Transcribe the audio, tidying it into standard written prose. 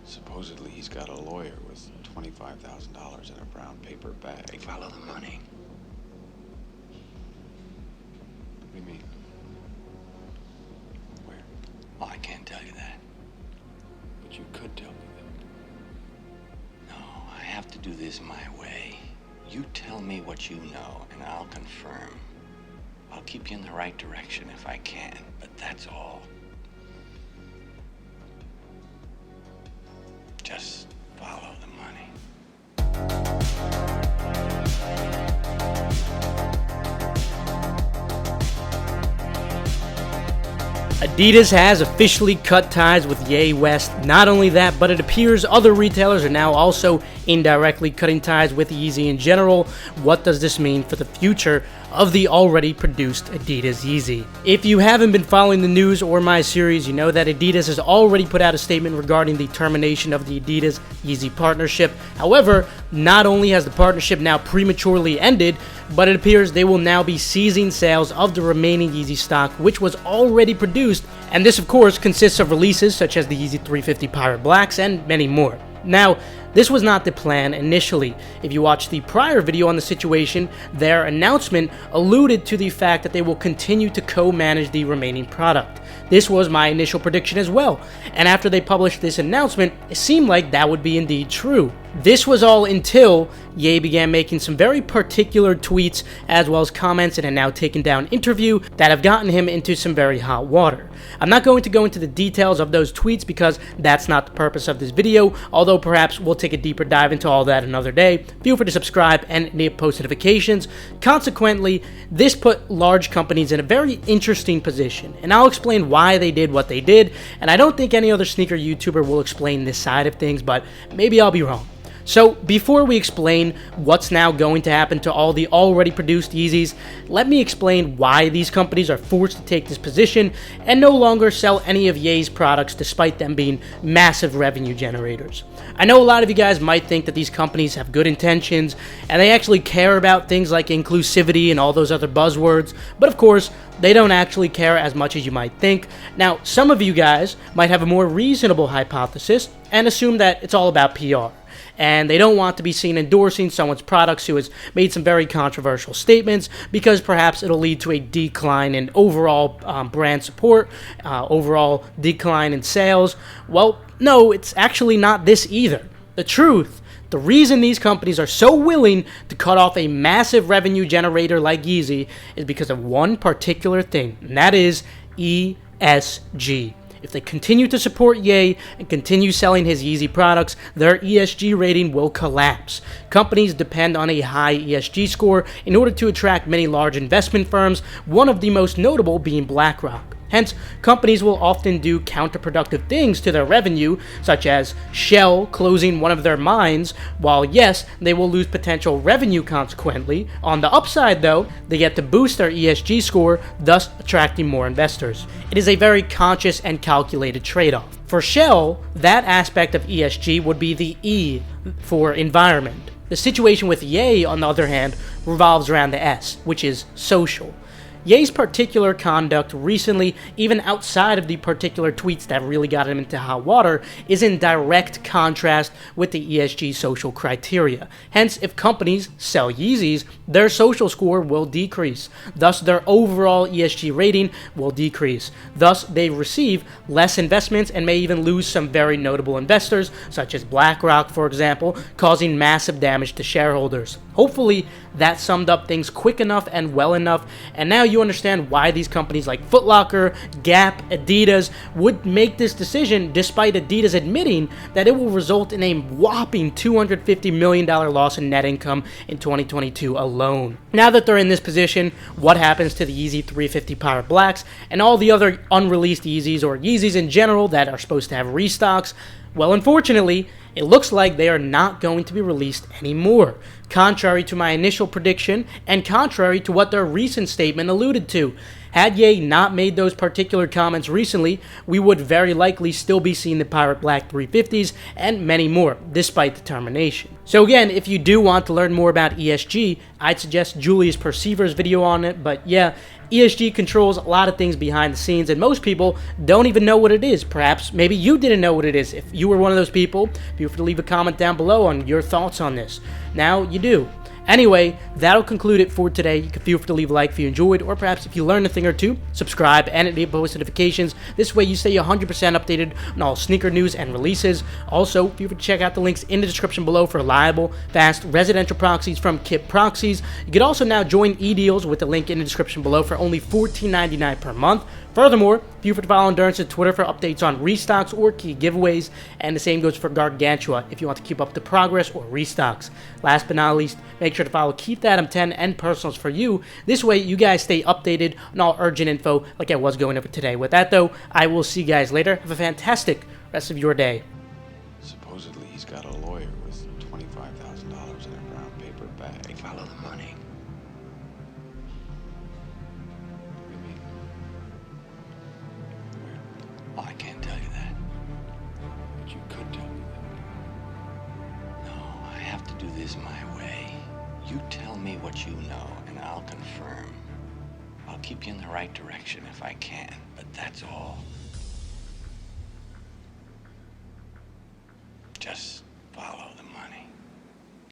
Supposedly he's got a lawyer with $25,000 in a brown paper bag. Follow the money. What do you mean? Where? Oh, I can't tell you that. But you could tell me that. No, I have to do this my way. You tell me what you know, and I'll confirm. I'll keep you in the right direction if I can, but that's all. Just follow the money. Adidas has officially cut ties with Ye West. Not only that, but it appears other retailers are now also indirectly cutting ties with Yeezy in general. What does this mean for the future of the already produced Adidas Yeezy? If you haven't been following the news or my series, you know that Adidas has already put out a statement regarding the termination of the Adidas Yeezy partnership. However, not only has the partnership now prematurely ended, but it appears they will now be ceasing sales of the remaining Yeezy stock, which was already produced, and this of course consists of releases such as the Yeezy 350 Pirate Blacks and many more. Now, this was not the plan initially. If you watch the prior video on the situation, their announcement alluded to the fact that they will continue to co-manage the remaining product. This was my initial prediction as well, and after they published this announcement, it seemed like that would be indeed true. This was all until Ye began making some very particular tweets as well as comments in a now taken down interview that have gotten him into some very hot water. I'm not going to go into the details of those tweets because that's not the purpose of this video, although perhaps we'll take a deeper dive into all that another day. Feel free to subscribe and enable post notifications. Consequently, this put large companies in a very interesting position, and I'll explain why they did what they did, and I don't think any other sneaker YouTuber will explain this side of things, but maybe I'll be wrong. So, before we explain what's now going to happen to all the already produced Yeezys, let me explain why these companies are forced to take this position and no longer sell any of Ye's products despite them being massive revenue generators. I know a lot of you guys might think that these companies have good intentions and they actually care about things like inclusivity and all those other buzzwords, but of course, they don't actually care as much as you might think. Now, some of you guys might have a more reasonable hypothesis and assume that it's all about PR, and they don't want to be seen endorsing someone's products who has made some very controversial statements because perhaps it'll lead to a decline in overall brand support, overall decline in sales. Well, no, it's actually not this either. The reason these companies are so willing to cut off a massive revenue generator like Yeezy is because of one particular thing, and that is ESG. If they continue to support Ye and continue selling his Yeezy products, their ESG rating will collapse. Companies depend on a high ESG score in order to attract many large investment firms, one of the most notable being BlackRock. Hence, companies will often do counterproductive things to their revenue, such as Shell closing one of their mines, while yes, they will lose potential revenue consequently. On the upside though, they get to boost their ESG score, thus attracting more investors. It is a very conscious and calculated trade-off. For Shell, that aspect of ESG would be the E for environment. The situation with Ye, on the other hand, revolves around the S, which is social. Ye's particular conduct recently, even outside of the particular tweets that really got him into hot water, is in direct contrast with the ESG social criteria. Hence, if companies sell Yeezys, their social score will decrease. Thus, their overall ESG rating will decrease. Thus, they receive less investments and may even lose some very notable investors, such as BlackRock, for example, causing massive damage to shareholders. Hopefully, that summed up things quick enough and well enough, and now you understand why these companies like Foot Locker, Gap, Adidas would make this decision despite Adidas admitting that it will result in a whopping $250 million loss in net income in 2022 alone. Now that they're in this position, what happens to the Yeezy 350 Pirate Blacks and all the other unreleased Yeezys or Yeezys in general that are supposed to have restocks? Well, unfortunately, it looks like they are not going to be released anymore, contrary to my initial prediction and contrary to what their recent statement alluded to. Had Ye not made those particular comments recently, we would very likely still be seeing the Pirate Black 350s and many more, despite the termination. So again, if you do want to learn more about ESG, I'd suggest Julius Perceiver's video on it, but yeah, ESG controls a lot of things behind the scenes, and most people don't even know what it is. Perhaps maybe you didn't know what it is. If you were one of those people, feel free to leave a comment down below on your thoughts on this. Now you do. Anyway, that'll conclude it for today. You can feel free to leave a like if you enjoyed, or perhaps if you learned a thing or two, subscribe and enable post notifications. This way you stay 100% updated on all sneaker news and releases. Also, feel free to check out the links in the description below for reliable, fast, residential proxies from Kip Proxies. You can also now join eDeals with the link in the description below for only $14.99 per month. Furthermore, feel free to follow Endurance's Twitter for updates on restocks or key giveaways, and the same goes for Gargantua if you want to keep up the progress or restocks. Last but not least, make sure to follow Keith Adam 10 and Personals for you. This way, you guys stay updated on all urgent info like I was going over today. With that, though, I will see you guys later. Have a fantastic rest of your day. Supposedly he's got a lawyer with $25,000 in a brown paper bag. Follow the money. What do you mean? Where? Oh, I can't tell you that. But you could tell me that. No, I have to do this my way. You tell me what you know, and I'll confirm. I'll keep you in the right direction if I can, but that's all. Just follow the money.